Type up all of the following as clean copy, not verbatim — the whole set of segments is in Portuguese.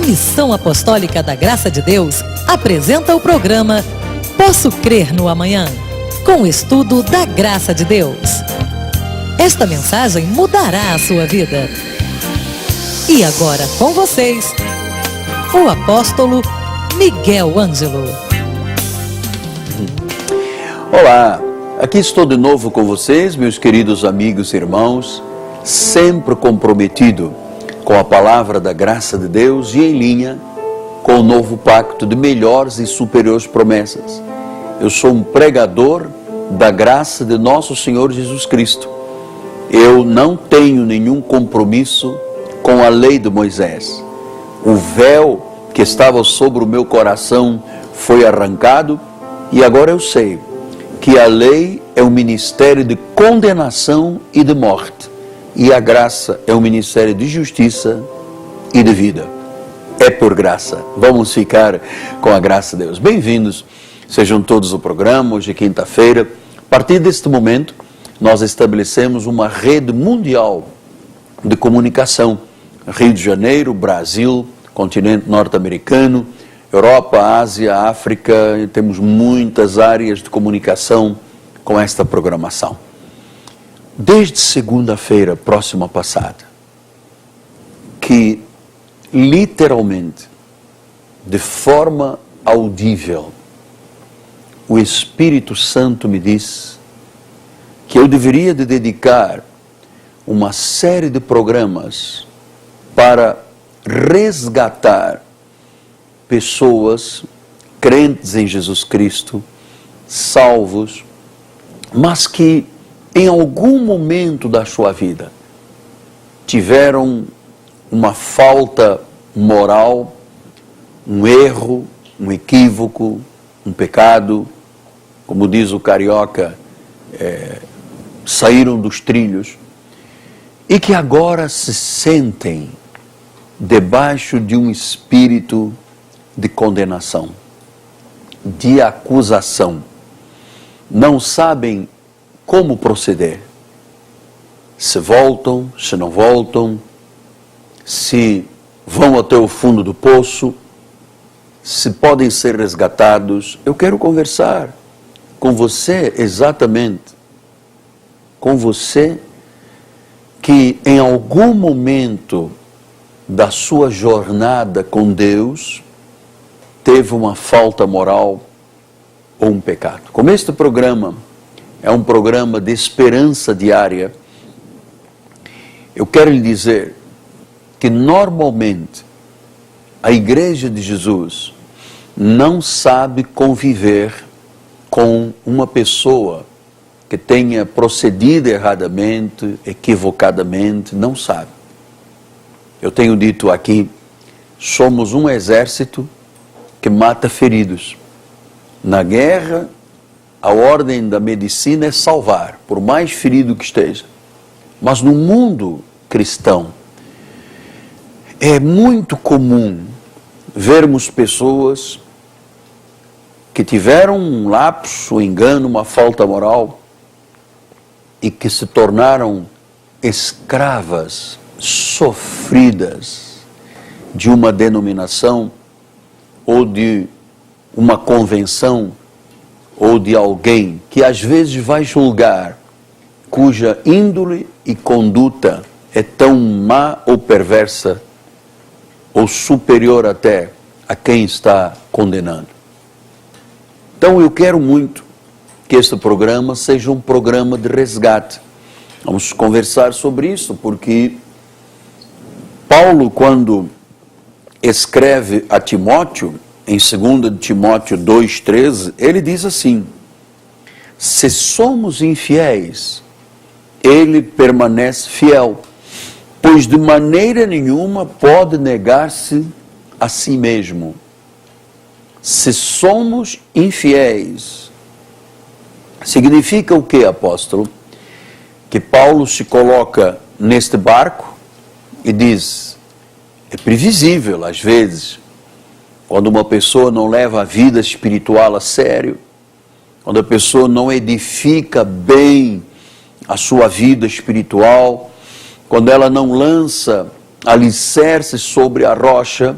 Missão Apostólica da Graça de Deus apresenta o programa Posso Crer no Amanhã, com o estudo da Graça de Deus. Esta mensagem mudará a sua vida. E agora com vocês, o apóstolo Miguel Ângelo. Olá, aqui estou de novo com vocês, meus queridos amigos e irmãos, sempre comprometido com a palavra da graça de Deus e em linha com o novo pacto de melhores e superiores promessas. Eu sou um pregador da graça de nosso Senhor Jesus Cristo. Eu não tenho nenhum compromisso com a lei de Moisés. O véu que estava sobre o meu coração foi arrancado e agora eu sei que a lei é um ministério de condenação e de morte e a graça é um ministério de justiça e de vida. É por graça. Vamos ficar com a graça de Deus. Bem-vindos, sejam todos ao programa. Hoje é quinta-feira. A partir deste momento, nós estabelecemos uma rede mundial de comunicação. Rio de Janeiro, Brasil, continente norte-americano, Europa, Ásia, África. Temos muitas áreas de comunicação com esta programação. Desde segunda-feira próxima passada, que literalmente, de forma audível, o Espírito Santo me disse que eu deveria de dedicar uma série de programas para resgatar pessoas crentes em Jesus Cristo, salvos, mas que em algum momento da sua vida tiveram uma falta moral, um erro, um equívoco, um pecado, como diz o carioca, saíram dos trilhos e que agora se sentem debaixo de um espírito de condenação, de acusação, não sabem como proceder, se voltam, se não voltam, se vão até o fundo do poço, se podem ser resgatados. Eu quero conversar com você exatamente, com você que em algum momento da sua jornada com Deus teve uma falta moral ou um pecado. Como este programa é um programa de esperança diária, eu quero lhe dizer que normalmente a Igreja de Jesus não sabe conviver com uma pessoa que tenha procedido erradamente, equivocadamente, não sabe. Eu tenho dito aqui, somos um exército que mata feridos. Na guerra, a ordem da medicina é salvar, por mais ferido que esteja. Mas no mundo cristão, é muito comum vermos pessoas que tiveram um lapso, um engano, uma falta moral e que se tornaram escravas, sofridas de uma denominação ou de uma convenção ou de alguém que às vezes vai julgar, cuja índole e conduta é tão má ou perversa ou superior até a quem está condenando. Então eu quero muito que este programa seja um programa de resgate. Vamos conversar sobre isso, porque Paulo, quando escreve a Timóteo, em 2 Timóteo 2,13, ele diz assim: se somos infiéis, ele permanece fiel, pois de maneira nenhuma pode negar-se a si mesmo. Se somos infiéis, significa o que, apóstolo? Que Paulo se coloca neste barco e diz, é previsível às vezes, quando uma pessoa não leva a vida espiritual a sério, quando a pessoa não edifica bem a sua vida espiritual, quando ela não lança alicerces sobre a rocha,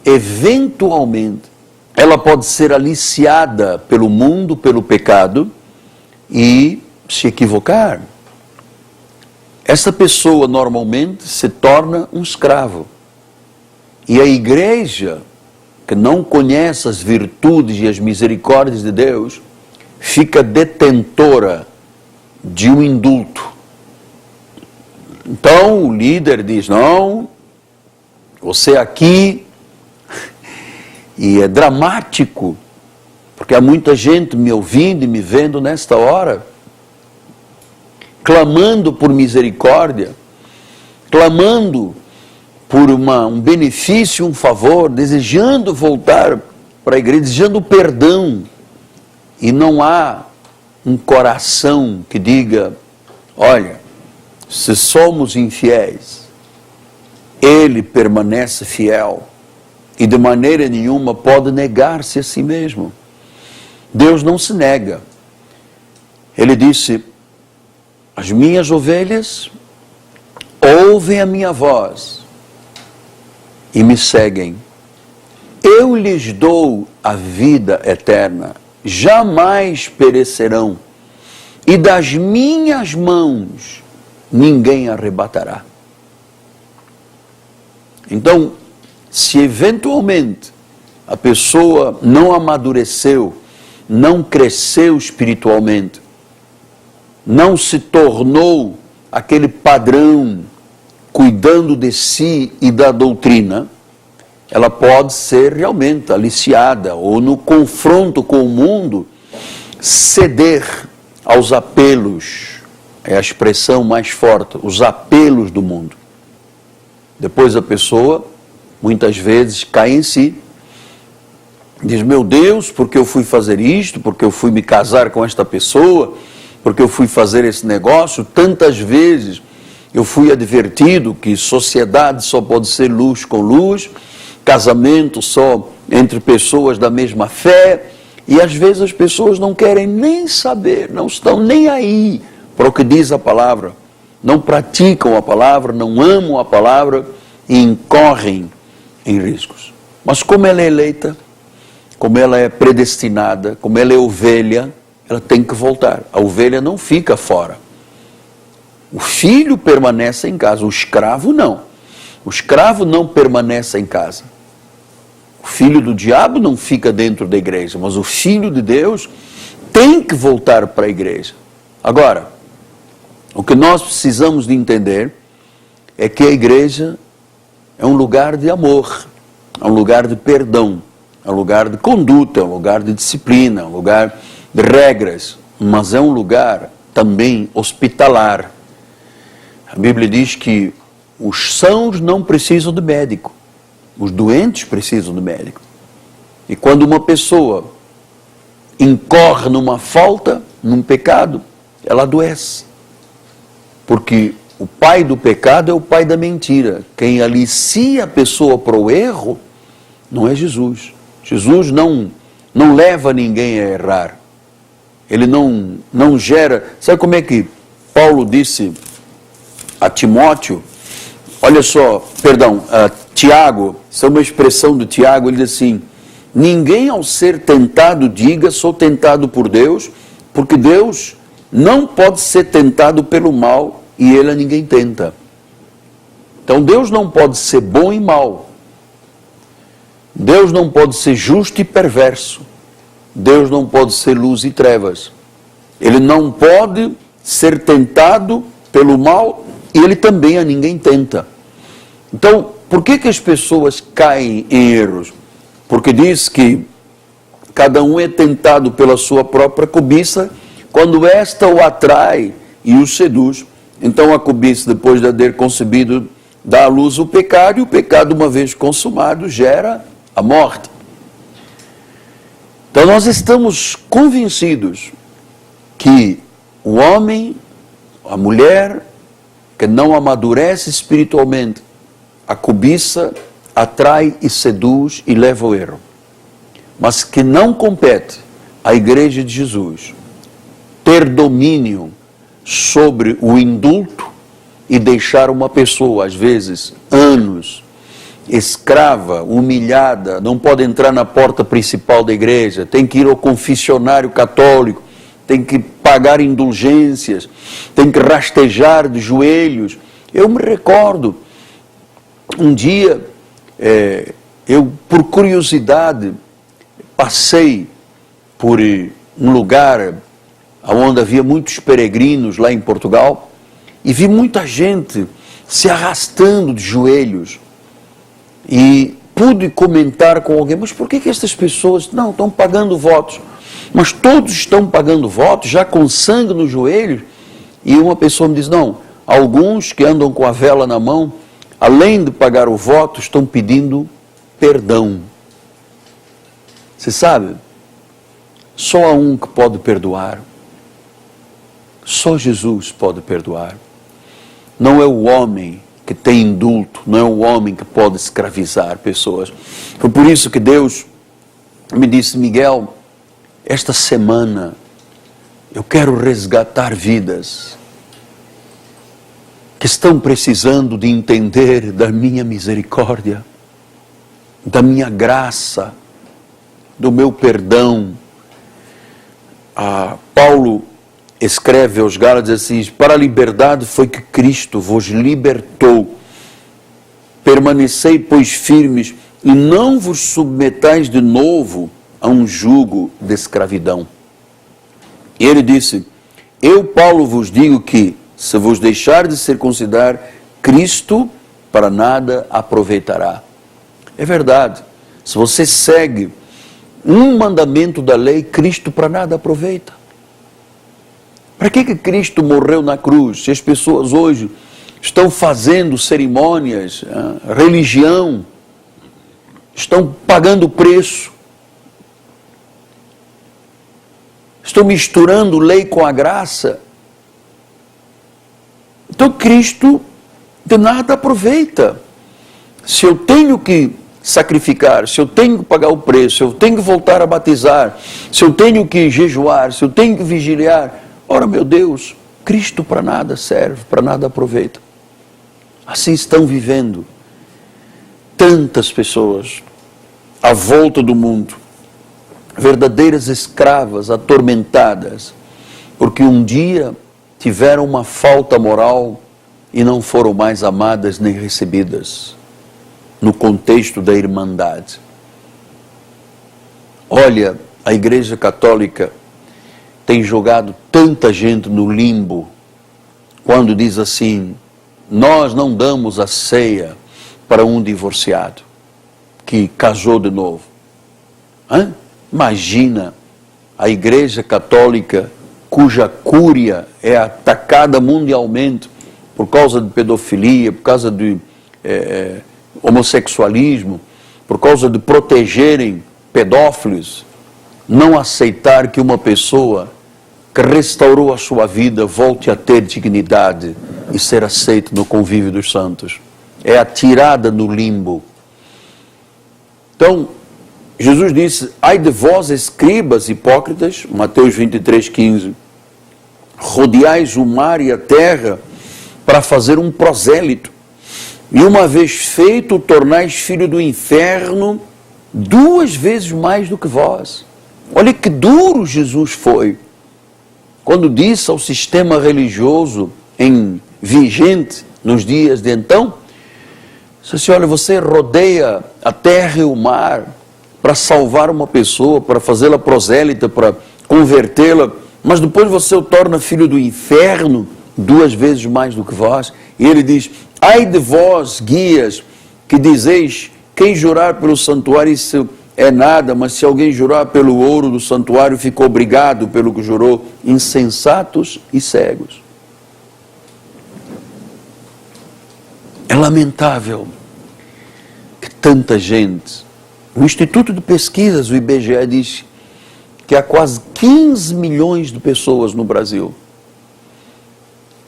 eventualmente, ela pode ser aliciada pelo mundo, pelo pecado e se equivocar. Essa pessoa normalmente se torna um escravo. E a igreja, que não conhece as virtudes e as misericórdias de Deus, fica detentora de um indulto. Então o líder diz, não, você aqui, e é dramático, porque há muita gente me ouvindo e me vendo nesta hora, clamando por misericórdia, clamando por um benefício, um favor, desejando voltar para a igreja, desejando perdão, e não há um coração que diga, olha, se somos infiéis, Ele permanece fiel, e de maneira nenhuma pode negar-se a si mesmo. Deus não se nega. Ele disse, as minhas ovelhas ouvem a minha voz e me seguem. Eu lhes dou a vida eterna, jamais perecerão, e das minhas mãos ninguém arrebatará. Então, se eventualmente a pessoa não amadureceu, não cresceu espiritualmente, não se tornou aquele padrão cuidando de si e da doutrina, ela pode ser realmente aliciada ou no confronto com o mundo ceder aos apelos, é a expressão mais forte, os apelos do mundo. Depois a pessoa muitas vezes cai em si, diz, meu Deus, porque eu fui fazer isto, porque eu fui me casar com esta pessoa, porque eu fui fazer esse negócio, tantas vezes eu fui advertido que sociedade só pode ser luz com luz, casamento só entre pessoas da mesma fé, e às vezes as pessoas não querem nem saber, não estão nem aí para o que diz a palavra, não praticam a palavra, não amam a palavra e incorrem em riscos. Mas como ela é eleita, como ela é predestinada, como ela é ovelha, ela tem que voltar. A ovelha não fica fora. O filho permanece em casa, o escravo não. O escravo não permanece em casa. O filho do diabo não fica dentro da igreja, mas o filho de Deus tem que voltar para a igreja. Agora, o que nós precisamos de entender é que a igreja é um lugar de amor, é um lugar de perdão, é um lugar de conduta, é um lugar de disciplina, é um lugar de regras, mas é um lugar também hospitalar. A Bíblia diz que os sãos não precisam de médico, os doentes precisam de médico. E quando uma pessoa incorre numa falta, num pecado, ela adoece. Porque o pai do pecado é o pai da mentira. Quem alicia a pessoa para o erro não é Jesus. Jesus não leva ninguém a errar. Ele não gera... Sabe como é que Paulo disse a Timóteo? Olha só, a Tiago, isso é uma expressão do Tiago, ele diz assim, ninguém ao ser tentado diga, sou tentado por Deus, porque Deus não pode ser tentado pelo mal e ele a ninguém tenta. Então Deus não pode ser bom e mal. Deus não pode ser justo e perverso. Deus não pode ser luz e trevas. Ele não pode ser tentado pelo mal e ele também a ninguém tenta. Então, por que as pessoas caem em erros? Porque diz que cada um é tentado pela sua própria cobiça, quando esta o atrai e o seduz. Então a cobiça, depois de ter concebido, dá à luz o pecado, e o pecado, uma vez consumado, gera a morte. Então nós estamos convencidos que o homem, a mulher, que não amadurece espiritualmente, a cobiça atrai e seduz e leva ao erro. Mas que não compete à Igreja de Jesus ter domínio sobre o indulto e deixar uma pessoa, às vezes, anos, escrava, humilhada, não pode entrar na porta principal da igreja, tem que ir ao confessionário católico, tem que pagar indulgências, tem que rastejar de joelhos. Eu me recordo, um dia, eu por curiosidade passei por um lugar onde havia muitos peregrinos lá em Portugal e vi muita gente se arrastando de joelhos e pude comentar com alguém, mas por que estas pessoas não estão pagando votos? Mas todos estão pagando votos, já com sangue nos joelhos. E uma pessoa me diz, não, alguns que andam com a vela na mão, além de pagar o voto, estão pedindo perdão. Você sabe, só há um que pode perdoar. Só Jesus pode perdoar. Não é o homem que tem indulto, não é o homem que pode escravizar pessoas. Foi por isso que Deus me disse, Miguel, esta semana eu quero resgatar vidas que estão precisando de entender da minha misericórdia, da minha graça, do meu perdão. Paulo escreve aos Gálatas assim, para a liberdade foi que Cristo vos libertou. Permanecei, pois, firmes e não vos submetais de novo a um jugo de escravidão. E ele disse, eu, Paulo, vos digo que, se vos deixar de circuncidar, Cristo para nada aproveitará. É verdade, se você segue um mandamento da lei, Cristo para nada aproveita. Para que Cristo morreu na cruz? Se as pessoas hoje estão fazendo cerimônias, religião, estão pagando preço, estão misturando lei com a graça. Então Cristo de nada aproveita. Se eu tenho que sacrificar, se eu tenho que pagar o preço, se eu tenho que voltar a batizar, se eu tenho que jejuar, se eu tenho que vigiliar, ora meu Deus, Cristo para nada serve, para nada aproveita. Assim estão vivendo tantas pessoas à volta do mundo, verdadeiras escravas, atormentadas, porque um dia tiveram uma falta moral e não foram mais amadas nem recebidas no contexto da irmandade. Olha, a Igreja Católica tem jogado tanta gente no limbo quando diz assim, nós não damos a ceia para um divorciado que casou de novo. Imagina a Igreja Católica cuja cúria é atacada mundialmente por causa de pedofilia, por causa de homossexualismo, por causa de protegerem pedófilos, não aceitar que uma pessoa que restaurou a sua vida volte a ter dignidade e ser aceita no convívio dos santos. É atirada no limbo. Então, Jesus disse, ai de vós, escribas hipócritas, Mateus 23:15, rodeais o mar e a terra para fazer um prosélito, e uma vez feito, tornais filho do inferno 2 vezes mais do que vós. Olha que duro Jesus foi, quando disse ao sistema religioso vigente nos dias de então, disse, olha, você rodeia a terra e o mar para salvar uma pessoa, para fazê-la prosélita, para convertê-la, mas depois você o torna filho do inferno 2 vezes mais do que vós. E ele diz, ai de vós, guias, que dizeis, quem jurar pelo santuário isso é nada, mas se alguém jurar pelo ouro do santuário, ficou obrigado pelo que jurou. Insensatos e cegos. É lamentável que tanta gente... O Instituto de Pesquisas, o IBGE, diz que há quase 15 milhões de pessoas no Brasil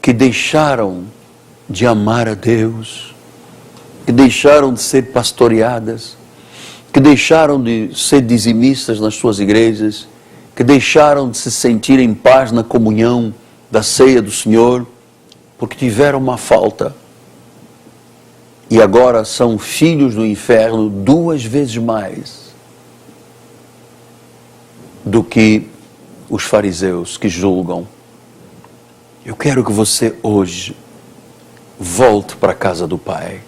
que deixaram de amar a Deus, que deixaram de ser pastoreadas, que deixaram de ser dizimistas nas suas igrejas, que deixaram de se sentir em paz na comunhão da ceia do Senhor, porque tiveram uma falta. e agora são filhos do inferno 2 vezes mais do que os fariseus que julgam. Eu quero que você hoje volte para a casa do Pai.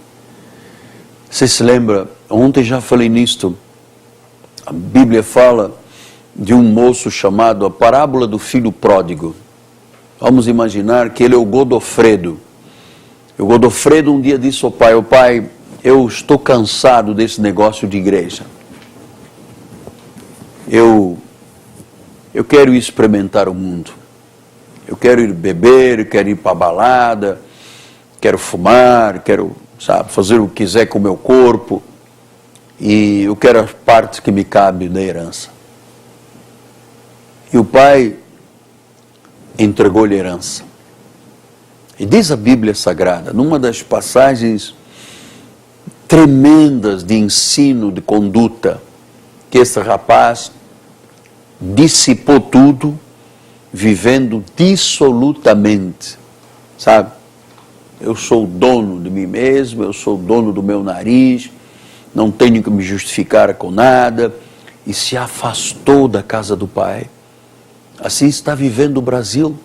Você se lembra, ontem já falei nisto, a Bíblia fala de um moço chamado a parábola do filho pródigo. Vamos imaginar que ele é o Godofredo. O Godofredo um dia disse ao pai: "Ô pai, eu estou cansado desse negócio de igreja. Eu quero ir experimentar o mundo. Eu quero ir beber, eu quero ir para a balada, quero fumar, quero, fazer o que quiser com o meu corpo. E eu quero as partes que me cabem da herança." E o pai entregou-lhe a herança. E diz a Bíblia Sagrada, numa das passagens tremendas de ensino, de conduta, que esse rapaz dissipou tudo, vivendo dissolutamente, sabe? Eu sou o dono de mim mesmo, eu sou o dono do meu nariz, não tenho que me justificar com nada, e se afastou da casa do Pai. Assim está vivendo o Brasil.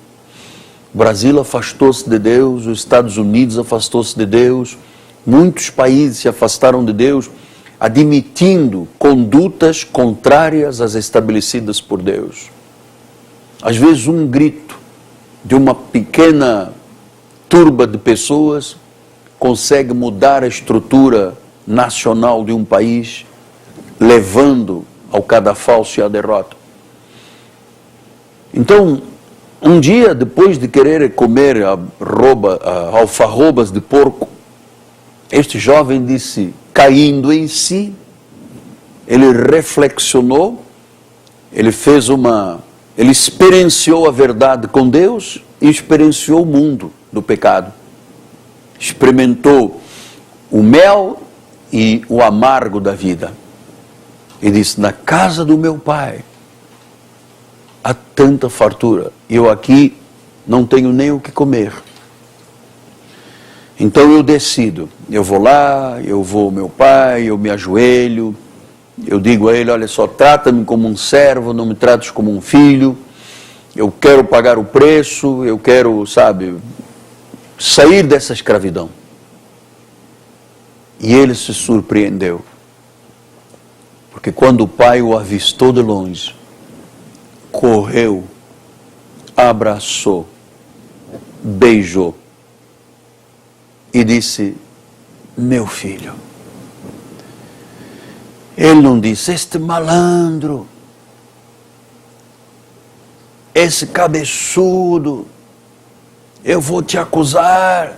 O Brasil afastou-se de Deus, os Estados Unidos afastou-se de Deus, muitos países se afastaram de Deus, admitindo condutas contrárias às estabelecidas por Deus. Às vezes um grito de uma pequena turba de pessoas consegue mudar a estrutura nacional de um país, levando ao cadafalso e à derrota. Então, um dia, depois de querer comer alfarrobas de porco, este jovem disse, caindo em si, ele reflexionou, ele experienciou a verdade com Deus e experienciou o mundo do pecado. Experimentou o mel e o amargo da vida. E disse, na casa do meu Pai há tanta fartura, eu aqui não tenho nem o que comer. Então eu decido, eu vou lá, eu vou ao meu pai, eu me ajoelho, eu digo a ele, olha só, trata-me como um servo, não me trates como um filho, eu quero pagar o preço, eu quero, sair dessa escravidão. E ele se surpreendeu, porque quando o pai o avistou de longe, correu, abraçou, beijou e disse, meu filho. Ele não disse, este malandro, esse cabeçudo, eu vou te acusar.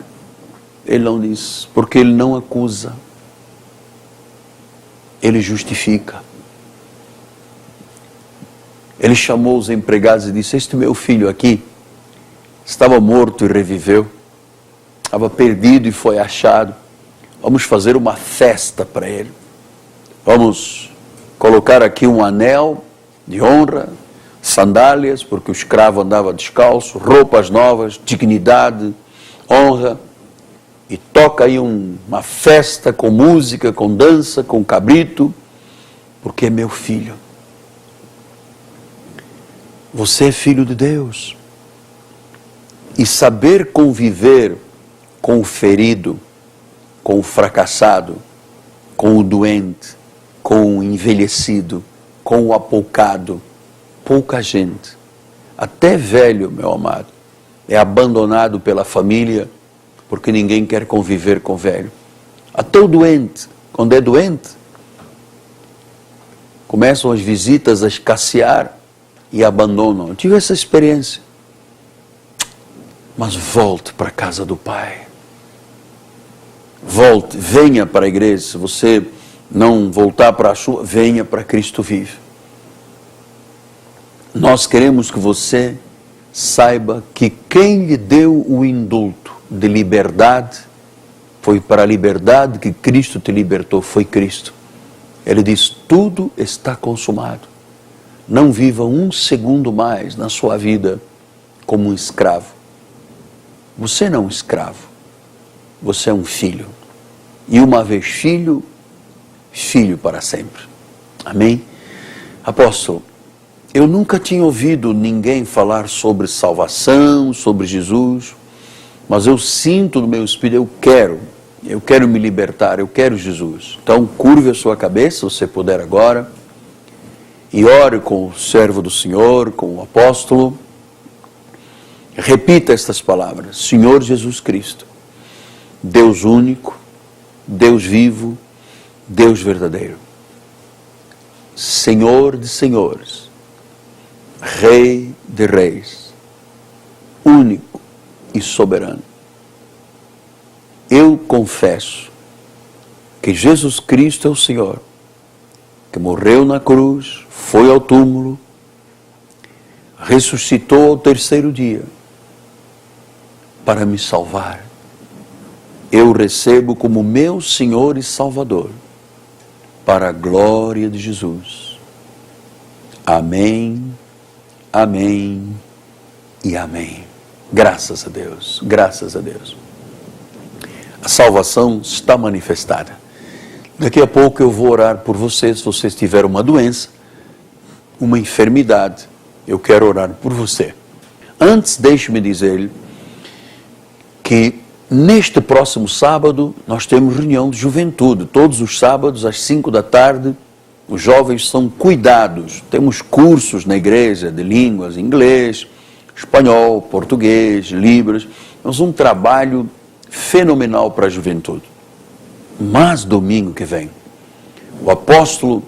Ele não disse, porque ele não acusa, ele justifica. Ele chamou os empregados e disse, este meu filho aqui estava morto e reviveu, estava perdido e foi achado, vamos fazer uma festa para ele, vamos colocar aqui um anel de honra, sandálias, porque o escravo andava descalço, roupas novas, dignidade, honra, e toca aí uma festa com música, com dança, com cabrito, porque é meu filho. Você é filho de Deus. E saber conviver com o ferido, com o fracassado, com o doente, com o envelhecido, com o apoucado, pouca gente, até velho, meu amado, é abandonado pela família, porque ninguém quer conviver com o velho. Até o doente, quando é doente, começam as visitas a escassear e abandonam. Eu tive essa experiência. Mas volte para a casa do Pai. Volte, venha para a igreja. Se você não voltar para a sua, venha para Cristo vive. Nós queremos que você saiba que quem lhe deu o indulto de liberdade, foi para a liberdade que Cristo te libertou, foi Cristo. Ele diz, tudo está consumado. Não viva um segundo mais na sua vida como um escravo. Você não é um escravo, você é um filho. e uma vez filho, filho para sempre. Amém? Apóstolo, eu nunca tinha ouvido ninguém falar sobre salvação, sobre Jesus, mas eu sinto no meu espírito, eu quero me libertar, eu quero Jesus. Então curve a sua cabeça, se você puder agora, e ore com o servo do Senhor, com o apóstolo. Repita estas palavras: Senhor Jesus Cristo, Deus único, Deus vivo, Deus verdadeiro, Senhor de senhores, Rei de reis, único e soberano. Eu confesso que Jesus Cristo é o Senhor, que morreu na cruz, foi ao túmulo, ressuscitou ao terceiro dia para me salvar. Eu recebo como meu Senhor e Salvador, para a glória de Jesus. Amém, amém e amém. Graças a Deus, graças a Deus. A salvação está manifestada. Daqui a pouco eu vou orar por vocês. Se vocês tiverem uma doença, uma enfermidade, eu quero orar por você. Antes, deixe-me dizer-lhe que neste próximo sábado nós temos reunião de juventude. Todos os sábados às 5 da tarde, os jovens são cuidados. Temos cursos na igreja de línguas, inglês, espanhol, português, libras. Temos um trabalho fenomenal para a juventude. Mas domingo que vem, o apóstolo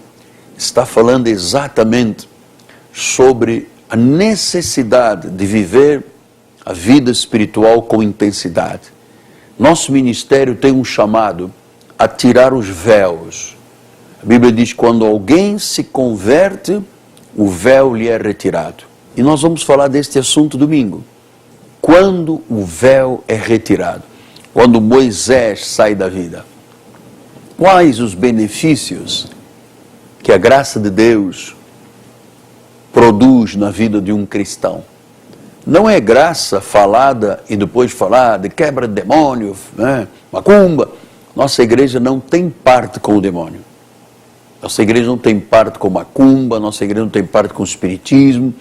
está falando exatamente sobre a necessidade de viver a vida espiritual com intensidade. Nosso ministério tem um chamado a tirar os véus. A Bíblia diz que quando alguém se converte, o véu lhe é retirado. E nós vamos falar deste assunto domingo. Quando o véu é retirado, quando Moisés sai da vida, quais os benefícios que a graça de Deus produz na vida de um cristão? Não é graça falada e depois falar de quebra de demônio, né? Macumba. Nossa igreja não tem parte com o demônio. Nossa igreja não tem parte com macumba, nossa igreja não tem parte com o espiritismo.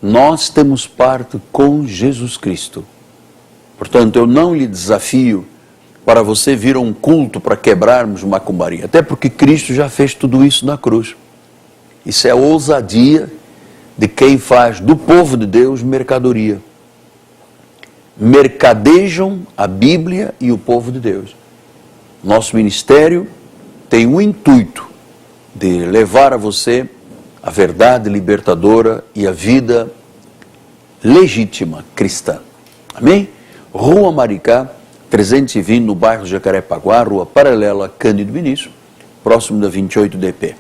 Nós temos parte com Jesus Cristo. Portanto, eu não lhe desafio para você vir a um culto para quebrarmos macumbaria. Até porque Cristo já fez tudo isso na cruz. Isso é a ousadia de quem faz do povo de Deus mercadoria. Mercadejam a Bíblia e o povo de Deus. Nosso ministério tem o intuito de levar a você a verdade libertadora e a vida legítima cristã. Amém? Rua Maricá, 320, no bairro Jacarepaguá, rua paralela Cândido Vinícius, próximo da 28 DP.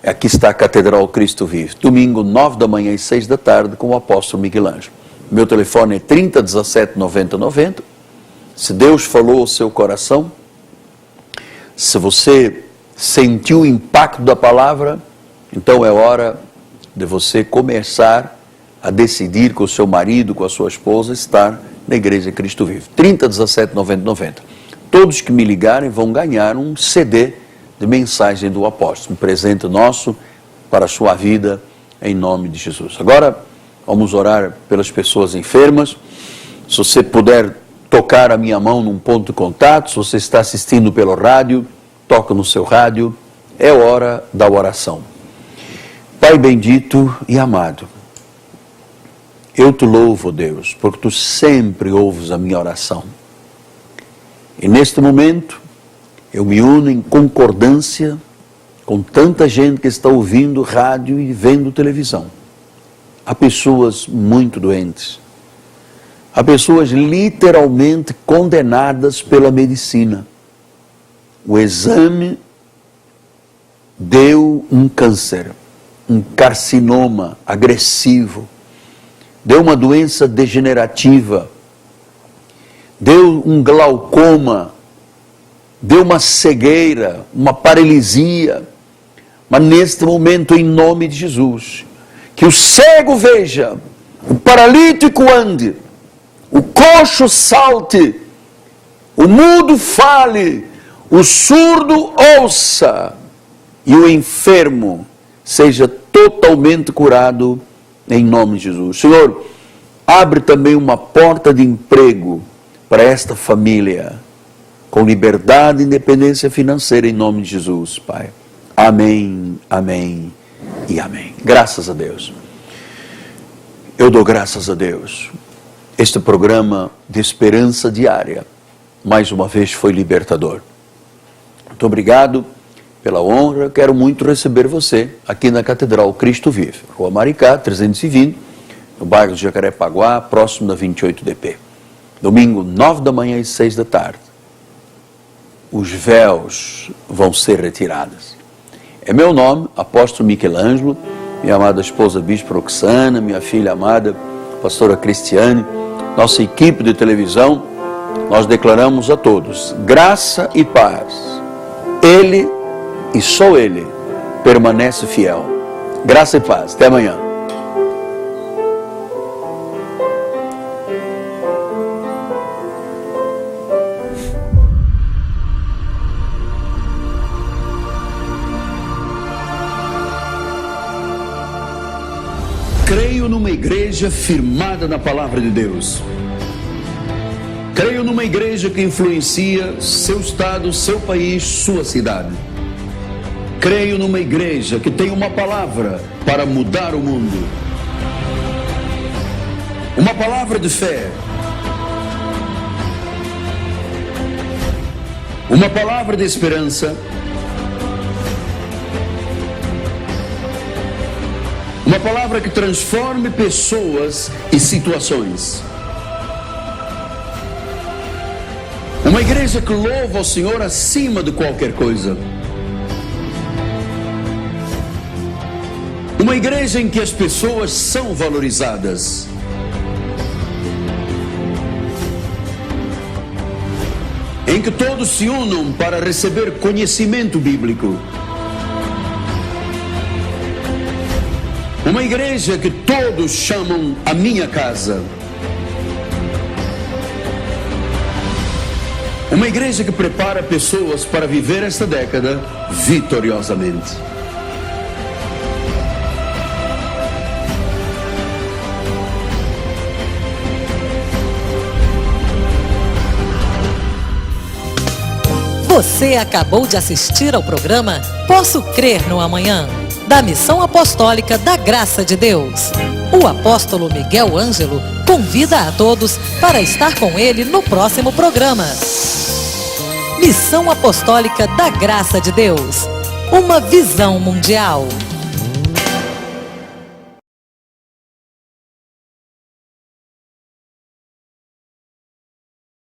Aqui está a Catedral Cristo Vive. Domingo, 9 da manhã e 6 da tarde, com o apóstolo Miguel Ângelo. Meu telefone é 3017 90 90. Se Deus falou ao seu coração, se você sentiu o impacto da palavra, então é hora de você começar a decidir com o seu marido, com a sua esposa, estar na Igreja Cristo Vive. 3017 90 90. Todos que me ligarem vão ganhar um CD de mensagem do apóstolo, um presente nosso para a sua vida, em nome de Jesus. Agora, vamos orar pelas pessoas enfermas. Se você puder tocar a minha mão num ponto de contato, se você está assistindo pelo rádio, toca no seu rádio, é hora da oração. Pai bendito e amado, eu te louvo, Deus, porque tu sempre ouves a minha oração. E neste momento, eu me uno em concordância com tanta gente que está ouvindo rádio e vendo televisão. Há pessoas muito doentes. Há pessoas literalmente condenadas pela medicina. O exame deu um câncer, um carcinoma agressivo, deu uma doença degenerativa, deu um glaucoma, deu uma cegueira, uma paralisia. Mas neste momento, em nome de Jesus, que o cego veja, o paralítico ande, o coxo salte, o mudo fale, o surdo ouça e o enfermo seja totalmente curado em nome de Jesus. Senhor, abre também uma porta de emprego para esta família, com liberdade e independência financeira em nome de Jesus, Pai. Amém, amém e amém. Graças a Deus. Eu dou graças a Deus. Este programa de esperança diária, mais uma vez, foi libertador. Muito obrigado pela honra. Quero muito receber você aqui na Catedral Cristo Vive, Rua Maricá, 320, no bairro de Jacarepaguá, próximo da 28DP. Domingo, 9 da manhã e 6 da tarde. Os véus vão ser retirados. É meu nome, apóstolo Michelangelo, minha amada esposa Bispo Roxana, minha filha amada pastora Cristiane, nossa equipe de televisão. Nós declaramos a todos graça e paz. Ele e só Ele permanece fiel. Graça e paz. Até amanhã. Creio numa igreja firmada na palavra de Deus. Creio numa igreja que influencia seu estado, seu país, sua cidade. Creio numa igreja que tem uma palavra para mudar o mundo. Uma palavra de fé. Uma palavra de esperança. Uma palavra que transforme pessoas e situações. Uma igreja que louva ao Senhor acima de qualquer coisa. Uma igreja em que as pessoas são valorizadas. Em que todos se unam para receber conhecimento bíblico. Uma igreja que todos chamam a minha casa. Uma igreja que prepara pessoas para viver esta década vitoriosamente. Você acabou de assistir ao programa Posso Crer no Amanhã, da Missão Apostólica da Graça de Deus. O apóstolo Miguel Ângelo convida a todos para estar com ele no próximo programa. Missão Apostólica da Graça de Deus, uma visão mundial.